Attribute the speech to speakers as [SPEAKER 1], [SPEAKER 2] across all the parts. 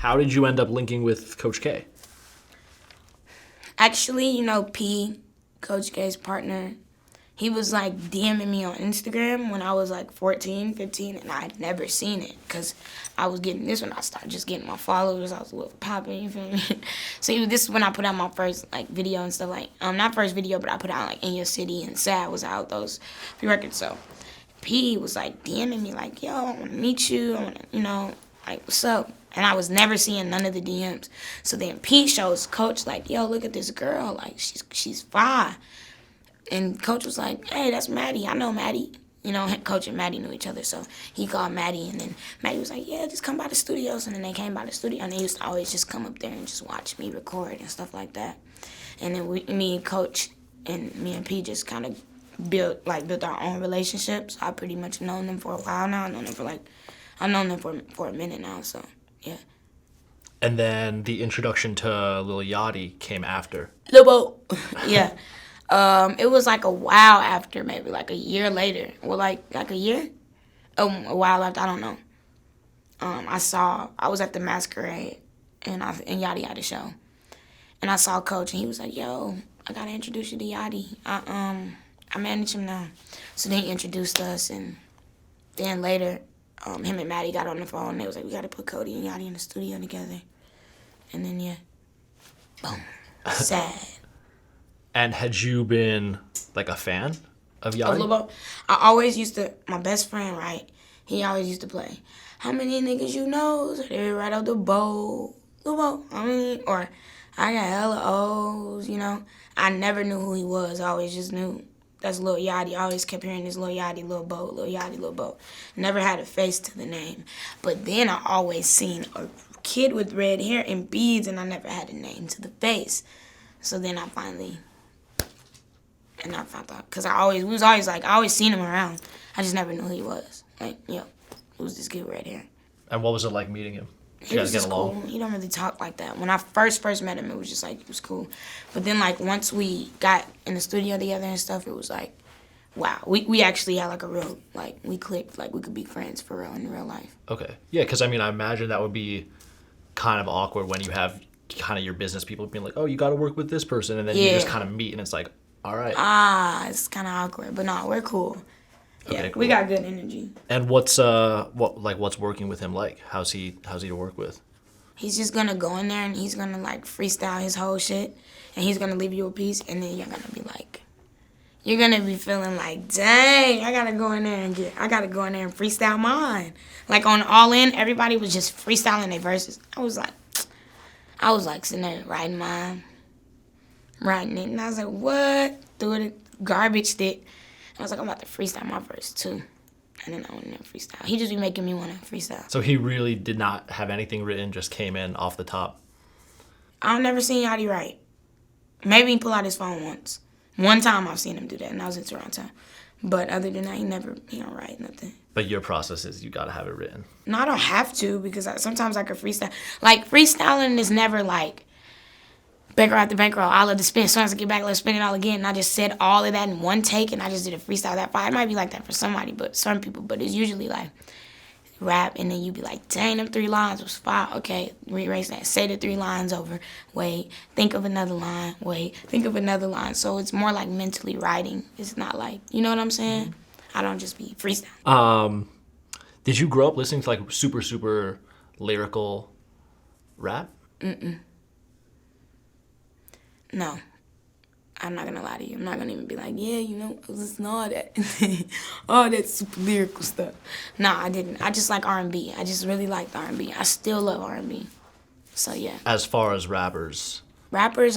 [SPEAKER 1] How did you end up linking with Coach K?
[SPEAKER 2] Actually, you know, P, Coach K's partner, he was like DMing me on Instagram when I was like 14, 15, and I had never seen it because I was getting this when I started just getting my followers. I was a little popping, you feel me? So this is when I put out my first like video and stuff like, not first video, but I put out like In Your City and Sad was out, those 3 records. So P was like DMing me like, yo, I want to meet you. I want to, you know, like, what's up? And I was never seeing none of the DMs. So then P shows Coach like, yo, look at this girl. Like, she's fine. And Coach was like, hey, that's Maddie. I know Maddie. You know, Coach and Maddie knew each other. So he called Maddie. And then Maddie was like, yeah, just come by the studios. And then they came by the studio. And they used to always just come up there and just watch me record and stuff like that. And then me and Coach and me and P just kind of built our own relationships. I pretty much known them for a while now. I've known them for a minute now. So, yeah.
[SPEAKER 1] And then the introduction to Lil Yachty came after.
[SPEAKER 2] Lil Bo. Yeah. It was like a while after, maybe like a year later. Well, like a year? A while after, I don't know. I was at the Masquerade and Yachty had a show. And I saw Coach and he was like, yo, I gotta introduce you to Yachty. I manage him now. So then he introduced us, and then later, him and Maddie got on the phone and they was like, we gotta put Kodie and Yachty in the studio together. And then, yeah, boom, sad.
[SPEAKER 1] And had you been like a fan of Yachty?
[SPEAKER 2] I always used to, my best friend, right, he always used to play, how many niggas you know? So they would right out the bowl, I mean, or I got hella O's, you know. I never knew who he was. I always just knew that's Lil Yachty. I always kept hearing this Lil Yachty, Lil Bo, Lil Yachty, Lil Bo. Never had a face to the name. But then I always seen a kid with red hair and beads, and I never had a name to the face. So then I found out, because I always seen him around. I just never knew who he was. Like, yo, it was this kid with red hair.
[SPEAKER 1] And what was it like meeting him?
[SPEAKER 2] He was just cool. He don't really talk like that. When I first met him, it was just like, it was cool. But then, like, once we got in the studio together and stuff, it was like, wow. We actually had, like, a real, like, we clicked. Like, we could be friends for real in real life.
[SPEAKER 1] Okay. Yeah, because, I mean, I imagine that would be kind of awkward when you have kind of your business people being like, oh, you got to work with this person. And then you just kind of meet, and it's like, all right.
[SPEAKER 2] It's kind of awkward. But, no, we're cool. Yeah,
[SPEAKER 1] okay, cool.
[SPEAKER 2] We got good energy.
[SPEAKER 1] And what's working with him like? How's he to work with?
[SPEAKER 2] He's just gonna go in there and he's gonna like freestyle his whole shit, and he's gonna leave you a piece, and then you're gonna be feeling like, dang, I gotta go in there and freestyle mine. Like on All In, everybody was just freestyling their verses. I was like sitting there writing it, and I was like, what? Threw it, garbaged it. I was like, I'm about to freestyle my verse, too. And then I went in there and freestyle. He just be making me want to freestyle.
[SPEAKER 1] So he really did not have anything written, just came in off the top?
[SPEAKER 2] I've never seen Yachty write. Maybe he pull out his phone once. One time I've seen him do that, and I was in Toronto. But other than that, he don't write nothing.
[SPEAKER 1] But your process is you got to have it written.
[SPEAKER 2] No, I don't have to, because sometimes I could freestyle. Like, freestyling is never like, bankroll after bankroll, I love to spin. As soon as I get back, let's spin it all again. And I just said all of that in one take, and I just did a freestyle that far. It might be like that for somebody, but some people. But it's usually like rap, and then you be like, dang, them 3 lines was fire. Okay, re-erase that. Say the 3 lines over. Wait, think of another line. Wait, think of another line. So it's more like mentally writing. It's not like, you know what I'm saying? Mm-hmm. I don't just be freestyling.
[SPEAKER 1] Did you grow up listening to like super, super lyrical rap?
[SPEAKER 2] Mm-mm. No, I'm not gonna lie to you. I'm not gonna even be like, yeah, you know, I was listening to all that, all that super lyrical stuff. No, I didn't. I just like R&B. I just really liked R&B. I still love R&B. So yeah.
[SPEAKER 1] As far as rappers?
[SPEAKER 2] Rappers,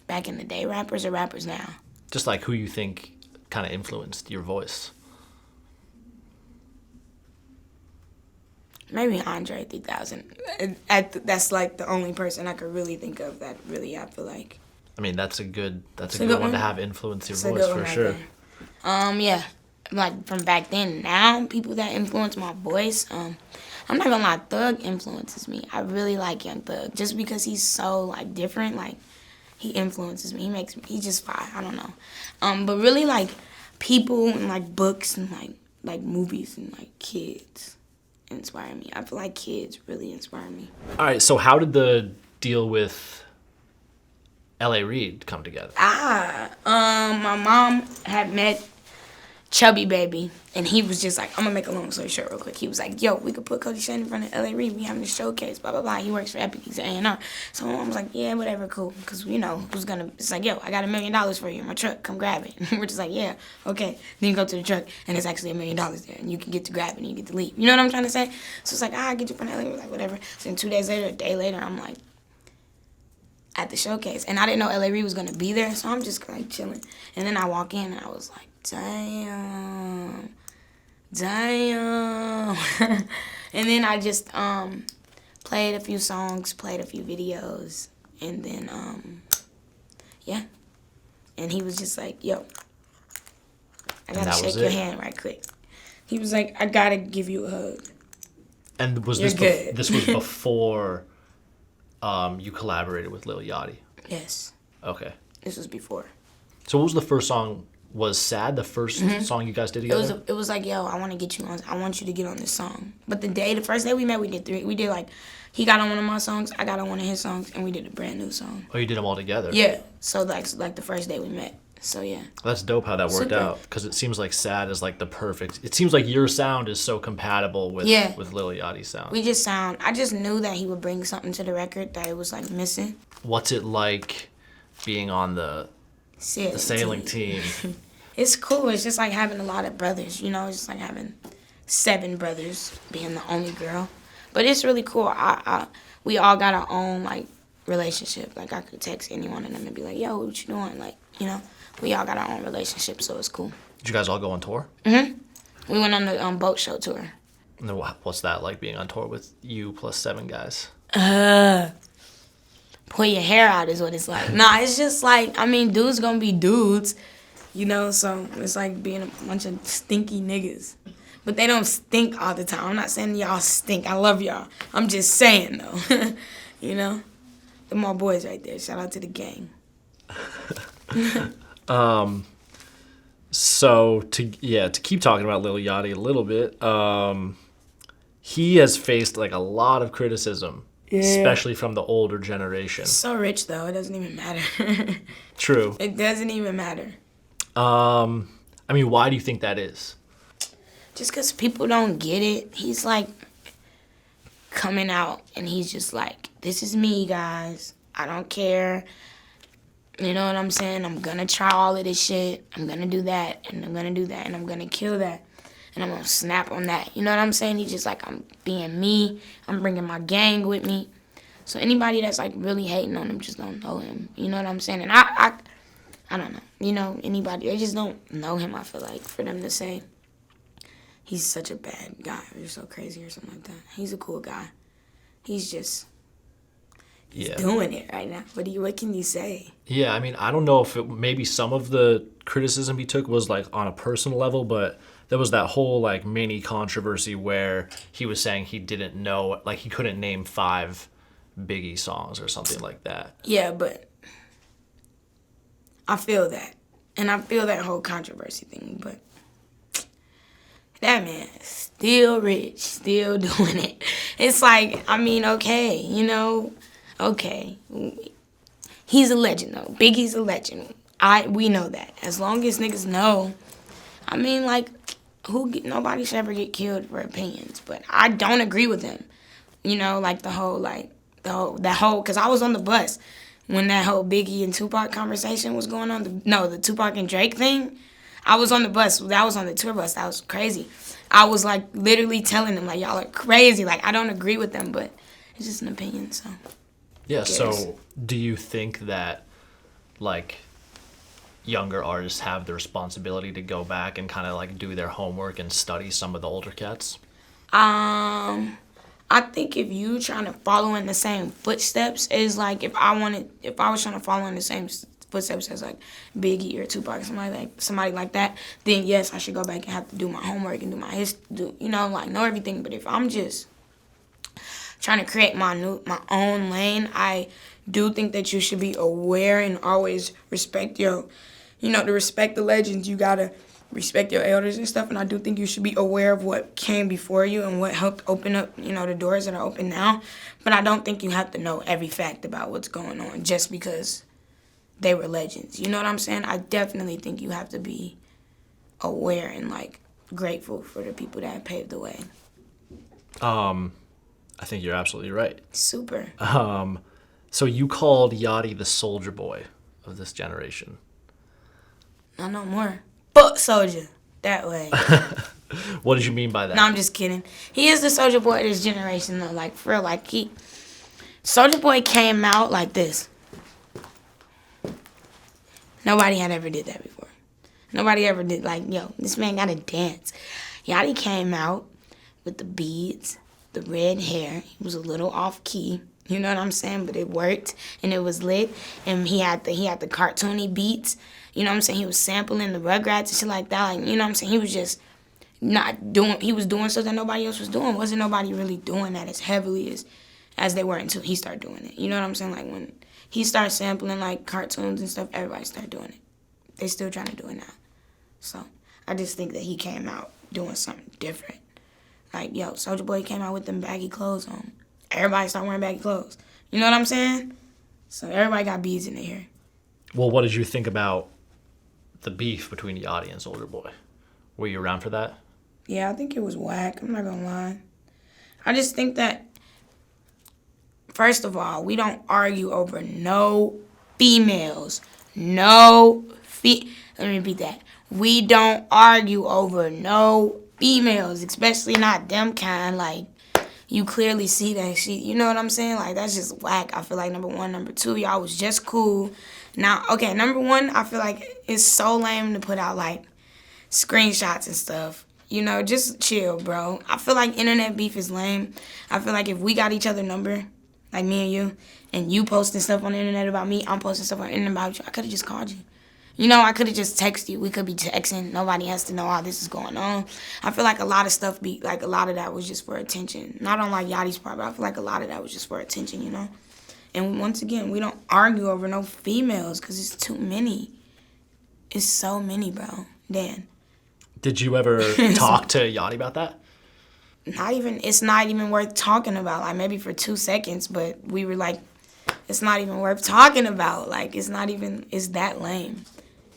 [SPEAKER 2] back in the day, rappers or rappers now?
[SPEAKER 1] Just like who you think kind of influenced your voice.
[SPEAKER 2] Maybe Andre 3000. That's like the only person I could really think of that really, I feel like.
[SPEAKER 1] I mean, that's a good one to have influence your voice for sure.
[SPEAKER 2] Yeah, like from back then. Now, people that influence my voice, I'm not gonna lie, Thug influences me. I really like Young Thug just because he's so like different. Like he influences me. He's just fire. I don't know. But really like people and like books and like movies and like kids. inspire me. I feel like kids really inspire me.
[SPEAKER 1] All right, so how did the deal with L.A. Reid come together?
[SPEAKER 2] My mom had met Chubby Baby, and he was just like, I'm gonna make a long story short real quick. He was like, yo, we could put Kodie Shane in front of L.A. We're having a showcase, blah, blah, blah. He works for Epic, he's an A&R. So my mom was like, yeah, whatever, cool. Because, it's like, yo, I got $1 million for you in my truck, come grab it. And we're just like, yeah, okay. Then you go to the truck, and it's actually $1 million there, and you can get to grab it, and you get to leave. You know what I'm trying to say? So it's like, I'll get you in front of L.A. We're like, whatever. So then 2 days later, a day later, I'm like, at the showcase. And I didn't know L.A. Reid was gonna be there, so I'm just like chilling. And then I walk in, and I was like, damn. And then I just played a few songs, played a few videos, and then yeah. And he was just like, yo, I gotta shake your hand right quick. He was like, I gotta give you a hug.
[SPEAKER 1] And was this was before you collaborated with Lil Yachty?
[SPEAKER 2] Yes.
[SPEAKER 1] Okay.
[SPEAKER 2] This was before.
[SPEAKER 1] So what was the first song? Was Sad the first song you guys did together?
[SPEAKER 2] It was like, yo, I want to get you on. I want you to get on this song. But the first day we met, we did 3. We did like, he got on one of my songs, I got on one of his songs, and we did a brand new song.
[SPEAKER 1] Oh, you did them all together?
[SPEAKER 2] Yeah. So like the first day we met. So yeah.
[SPEAKER 1] That's dope how that worked out, because it seems like Sad is like the perfect. It seems like your sound is so compatible with Lil Yachty's sound.
[SPEAKER 2] I just knew that he would bring something to the record that it was like missing.
[SPEAKER 1] What's it like being on the sailing team?
[SPEAKER 2] It's cool. It's just like having a lot of brothers, you know. It's just like having 7 brothers, being the only girl. But it's really cool. We all got our own like relationship. Like I could text any one of them and be like, "Yo, what you doing?" Like, you know, we all got our own relationship, so it's cool.
[SPEAKER 1] Did you guys all go on tour?
[SPEAKER 2] We went on the boat show tour.
[SPEAKER 1] And then what's that like, being on tour with you plus 7 guys?
[SPEAKER 2] Pull your hair out is what it's like. Nah, it's just like, I mean, dudes gonna be dudes, you know, so it's like being a bunch of stinky niggas. But they don't stink all the time. I'm not saying y'all stink. I love y'all. I'm just saying, though. You know? They're my boys right there. Shout out to the gang.
[SPEAKER 1] So, to keep talking about Lil Yachty a little bit, he has faced, like, a lot of criticism. Yeah. Especially from the older generation.
[SPEAKER 2] So rich, though. It doesn't even matter.
[SPEAKER 1] True.
[SPEAKER 2] It doesn't even matter.
[SPEAKER 1] I mean, why do you think that is?
[SPEAKER 2] Just because people don't get it. He's, like, coming out, and he's just like, this is me, guys. I don't care. You know what I'm saying? I'm going to try all of this shit. I'm going to do that, and I'm going to do that, and I'm going to kill that. And I'm going to snap on that. You know what I'm saying? He's just like, I'm being me. I'm bringing my gang with me. So anybody that's, like, really hating on him just don't know him. You know what I'm saying? And I don't know. You know, anybody, they just don't know him, I feel like, for them to say he's such a bad guy or so crazy or something like that. He's a cool guy. He's just doing it right now. What can you say?
[SPEAKER 1] Yeah, I mean, I don't know if maybe some of the criticism he took was, like, on a personal level, but there was that whole, like, mini controversy where he was saying he didn't know, like, he couldn't name 5 Biggie songs or something like that.
[SPEAKER 2] Yeah, but I feel that. And I feel that whole controversy thing, but that man is still rich, still doing it. It's like, I mean, okay, you know, okay. He's a legend, though. Biggie's a legend. We know that. As long as niggas know, I mean, like, nobody should ever get killed for opinions, but I don't agree with him. You know, like that whole, because I was on the bus when that whole Biggie and Tupac conversation was going on. The Tupac and Drake thing. I was on the bus. That was on the tour bus. That was crazy. I was, like, literally telling them, like, y'all are crazy. Like, I don't agree with them, but it's just an opinion, so.
[SPEAKER 1] Yeah, so do you think that, like, younger artists have the responsibility to go back and kind of, like, do their homework and study some of the older cats?
[SPEAKER 2] I think if you trying to follow in the same footsteps is like, if I was trying to follow in the same footsteps as like Biggie or Tupac, somebody like that, then yes, I should go back and have to do my homework and do my history, you know, like know everything. But if I'm just trying to create my own lane, I do think that you should be aware and always respect to respect the legends, you gotta respect your elders and stuff, and I do think you should be aware of what came before you and what helped open up, the doors that are open now. But I don't think you have to know every fact about what's going on just because they were legends. You know what I'm saying? I definitely think you have to be aware and, grateful for the people that paved the way.
[SPEAKER 1] I think you're absolutely right.
[SPEAKER 2] Super.
[SPEAKER 1] So you called Yachty the Soulja Boy of this generation.
[SPEAKER 2] Not no more. But Soulja. That way.
[SPEAKER 1] What did you mean by that?
[SPEAKER 2] No, I'm just kidding. He is the Soulja Boy of this generation, though. For real, Soulja Boy came out like this. Nobody had ever did that before. Nobody ever did, this man gotta dance. Yachty came out with the beads, the red hair. He was a little off key. You know what I'm saying? But it worked, and it was lit. And he had the cartoony beats. You know what I'm saying? He was sampling the Rugrats and shit like that. You know what I'm saying? He was just he was doing stuff that nobody else was doing. Wasn't nobody really doing that as heavily as they were until he started doing it. You know what I'm saying? When he started sampling, cartoons and stuff, everybody started doing it. They still trying to do it now. So, I just think that he came out doing something different. Soulja Boy came out with them baggy clothes on. Everybody started wearing baggy clothes. You know what I'm saying? So everybody got beads in their hair.
[SPEAKER 1] Well, what did you think about the beef between Yachty and Soulja Boy? Were you around for that?
[SPEAKER 2] Yeah, I think it was whack. I'm not gonna lie. I just think that, first of all, we don't argue over no females. Let me repeat that. We don't argue over no females, especially not them kind. You clearly see that shit. You know what I'm saying? That's just whack. I feel like, number one. Number two, y'all was just cool. Now, okay, number one, I feel like it's so lame to put out, screenshots and stuff. Just chill, bro. I feel like internet beef is lame. I feel like if we got each other number, like me and you posting stuff on the internet about me, I'm posting stuff on the internet about you, I could have just called you. I could have just texted you. We could be texting. Nobody has to know how this is going on. I feel like a lot of stuff a lot of that was just for attention. Not on Yachty's part, but I feel like a lot of that was just for attention, And once again, we don't argue over no females because it's too many. It's so many, bro. Dan.
[SPEAKER 1] Did you ever talk to Yachty about that?
[SPEAKER 2] It's not even worth talking about. Maybe for 2 seconds, but we were it's not even worth talking about. It's that lame.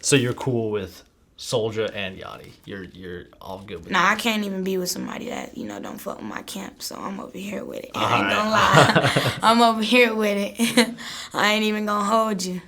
[SPEAKER 1] So you're cool with Soulja and Yachty? You're all good with
[SPEAKER 2] I can't even be with somebody that, don't fuck with my camp, so I'm over here with it. I ain't gonna lie. I'm over here with it. I ain't even gonna hold you.